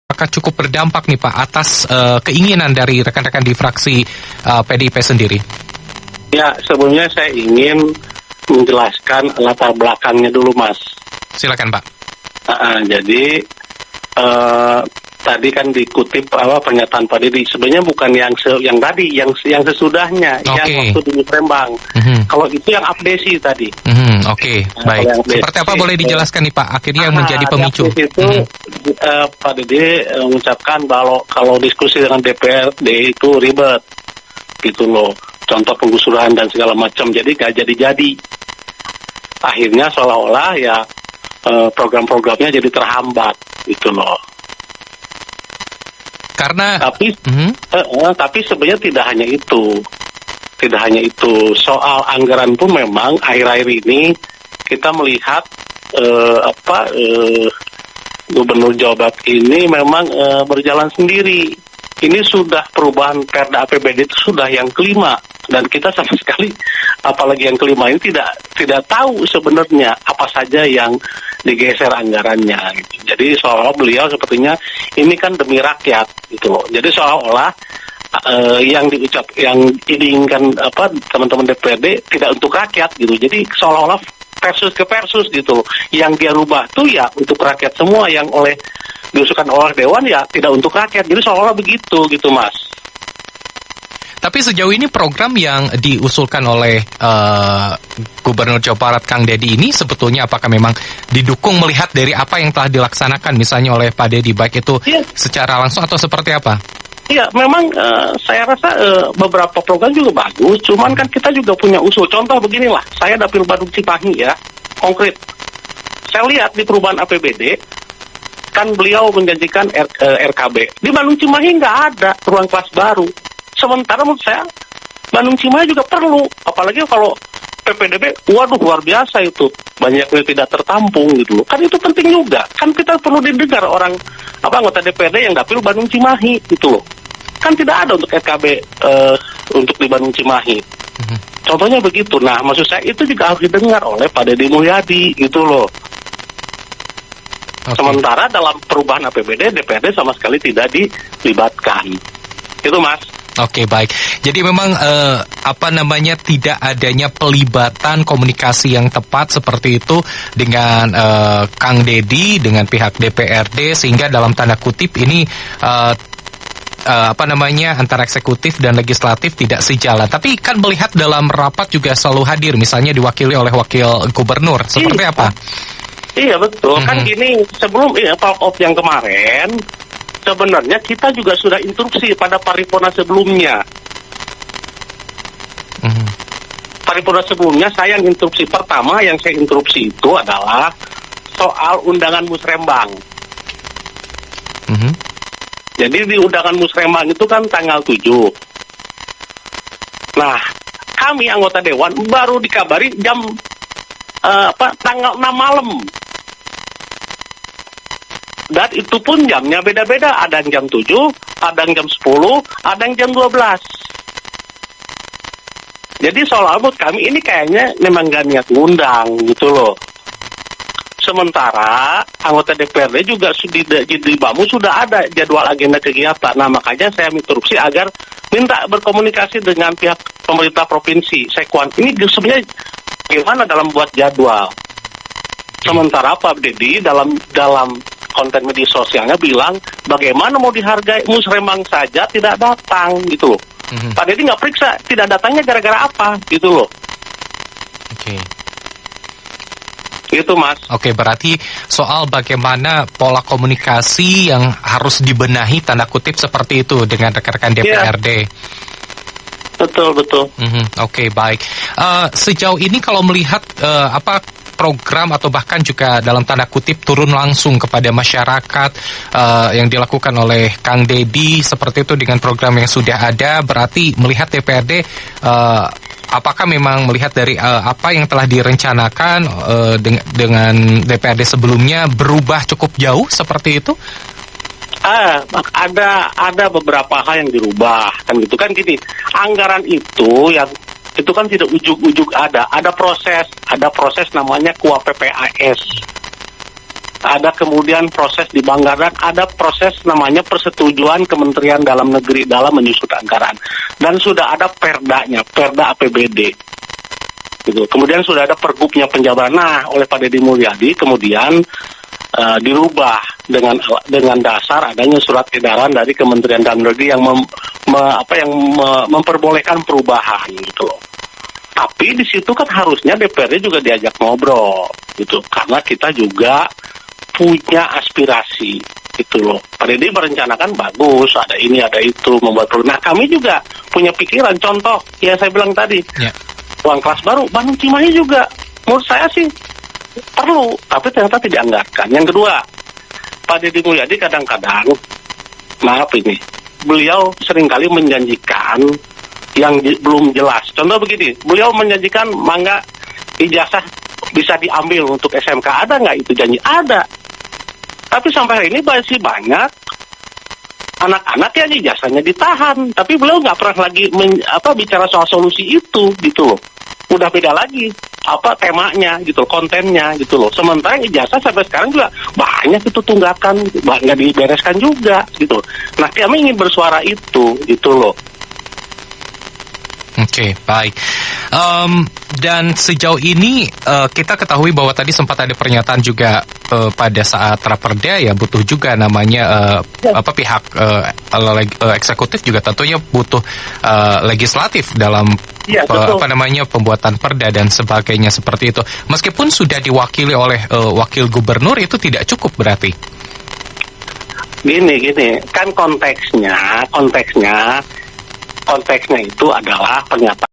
apakah cukup berdampak nih Pak atas keinginan dari rekan-rekan di fraksi PDIP sendiri? Ya, sebelumnya saya ingin menjelaskan latar belakangnya dulu, Mas. Silakan Pak. Jadi tadi kan dikutip pernyataan Pak Deddy. Sebenarnya bukan yang tadi, yang sesudahnya, yang waktu di Musrembang. Kalau itu yang abdesi tadi. Baik. Seperti apa boleh dijelaskan nih Pak? Akhirnya yang menjadi pemicu. Itu Pak Deddy mengucapkan kalau diskusi dengan DPRD itu ribet, gitu loh. Contoh penggusuran dan segala macam. Jadi gak jadi-jadi. Akhirnya seolah-olah ya program-programnya jadi terhambat, gitu loh. Karena tapi sebenarnya tidak hanya itu, soal anggaran pun memang akhir-akhir ini kita melihat Gubernur Jawa Barat ini memang berjalan sendiri. Ini sudah perubahan Perda APBD itu sudah yang kelima, dan kita sama sekali apalagi yang kelima ini tidak tahu sebenarnya apa saja yang digeser anggarannya gitu. Jadi seolah-olah beliau sepertinya ini kan demi rakyat gitu loh. Jadi seolah-olah yang diinginkan teman-teman DPRD tidak untuk rakyat gitu. Jadi seolah-olah versus ke versus gitu loh. Yang dia rubah tuh ya untuk rakyat semua, yang diusulkan oleh Dewan ya tidak untuk rakyat. Jadi seolah-olah begitu gitu, Mas. Tapi sejauh ini program yang diusulkan oleh Gubernur Jawa Barat Kang Deddy ini sebetulnya apakah memang didukung melihat dari apa yang telah dilaksanakan misalnya oleh Pak Deddy, baik itu secara langsung atau seperti apa? Iya, memang saya rasa beberapa program juga bagus, cuman kan kita juga punya usul. Contoh beginilah, saya dapil Badung Cimahi ya, konkret. Saya lihat di perubahan APBD, kan beliau menjanjikan RKB. Di Bandung Cimahi nggak ada ruang kelas baru. Sementara menurut saya, Bandung Cimahi juga perlu. Apalagi kalau PPDB, waduh luar biasa itu. Banyak yang tidak tertampung gitu loh. Kan itu penting juga. Kan kita perlu didengar orang, anggota DPRD yang dapil Bandung Cimahi gitu loh. Kan tidak ada untuk RKB untuk di Bandung Cimahi. Contohnya begitu. Nah, maksud saya itu juga harus didengar oleh Pak Deddy Mulyadi gitu loh. Sementara dalam perubahan APBD, DPRD sama sekali tidak dilibatkan. Itu, Mas. Oke, baik. Jadi memang tidak adanya pelibatan komunikasi yang tepat seperti itu dengan Kang Deddy dengan pihak DPRD, sehingga dalam tanda kutip ini antara eksekutif dan legislatif tidak sejalan. Tapi kan melihat dalam rapat juga selalu hadir, misalnya diwakili oleh wakil gubernur. Seperti apa? Iya, betul. Kan gini, sebelum talk off yang kemarin, sebenarnya kita juga sudah instruksi pada paripurna sebelumnya. Paripurna sebelumnya saya yang instruksi pertama yang saya instruksi itu adalah soal undangan Musrembang. Jadi di undangan Musrembang itu kan tanggal 7. Nah, kami anggota Dewan baru dikabari tanggal 6 malam. Dan itu pun jamnya beda-beda. Ada yang jam 7, ada yang jam 10, ada yang jam 12. Jadi soal menurut kami ini kayaknya memang gak niat ngundang gitu loh. Sementara anggota DPRD juga di BAMU sudah ada jadwal agenda kegiatan. Nah, makanya saya instruksi agar minta berkomunikasi dengan pihak pemerintah provinsi, Sekwan. Ini sebenarnya gimana dalam buat jadwal. Sementara Pak Deddy dalam konten media sosialnya bilang bagaimana mau dihargai Musrembang saja tidak datang gitu loh. Pak Deddy nggak periksa tidak datangnya gara-gara apa gitu loh. Gitu, Mas. Oke, berarti soal bagaimana pola komunikasi yang harus dibenahi tanda kutip seperti itu dengan rekan-rekan DPRD. Betul. Oke, baik. Sejauh ini kalau melihat program atau bahkan juga dalam tanda kutip turun langsung kepada masyarakat yang dilakukan oleh Kang Deddy seperti itu dengan program yang sudah ada, berarti melihat DPRD apakah memang melihat dari apa yang telah direncanakan dengan DPRD sebelumnya berubah cukup jauh seperti itu? Ada beberapa hal yang dirubah kan gitu kan gini. Anggaran itu kan tidak ujuk-ujuk ada proses namanya KUA PPAS. ada kemudian proses di Banggaran, ada proses namanya persetujuan Kementerian Dalam Negeri dalam menyusut anggaran, dan sudah ada perdanya, perda APBD. Gitu. Kemudian sudah ada pergubnya penjabaran. Nah, oleh Pak Deddy Mulyadi kemudian dirubah dengan dasar adanya surat edaran dari Kementerian Dalam Negeri yang memperbolehkan perubahan gitu loh. Tapi di situ kan harusnya DPR juga diajak ngobrol gitu, karena kita juga punya aspirasi gitu loh. Pak Deddy merencanakan bagus, ada ini ada itu, membuat program. Nah, kami juga punya pikiran. Contoh yang saya bilang tadi, uang kelas baru Bandung Cimahi juga menurut saya sih perlu, tapi ternyata tidak dianggarkan. Yang kedua, Pak Deddy Mulyadi kadang-kadang, maaf ini, beliau seringkali menjanjikan yang belum jelas. Contoh begini, beliau menjanjikan mangga ijazah bisa diambil untuk SMK. Ada nggak itu janji? Ada. Tapi sampai hari ini masih banyak anak-anak yang ijazahnya ditahan. Tapi beliau nggak pernah lagi bicara soal solusi itu gitu loh. Udah beda lagi temanya gitu, kontennya gitu loh. Sementara ijazah sampai sekarang juga banyak itu tunggakan, nggak dibereskan juga gitu. Nah, kami ingin bersuara itu gitu loh. Oke, baik. Dan sejauh ini kita ketahui bahwa tadi sempat ada pernyataan juga pada saat raperda ya butuh juga namanya pihak eksekutif juga tentunya butuh legislatif dalam pembuatan perda dan sebagainya seperti itu. Meskipun sudah diwakili oleh wakil gubernur, itu tidak cukup berarti. Gini, kan konteksnya itu adalah pernyataan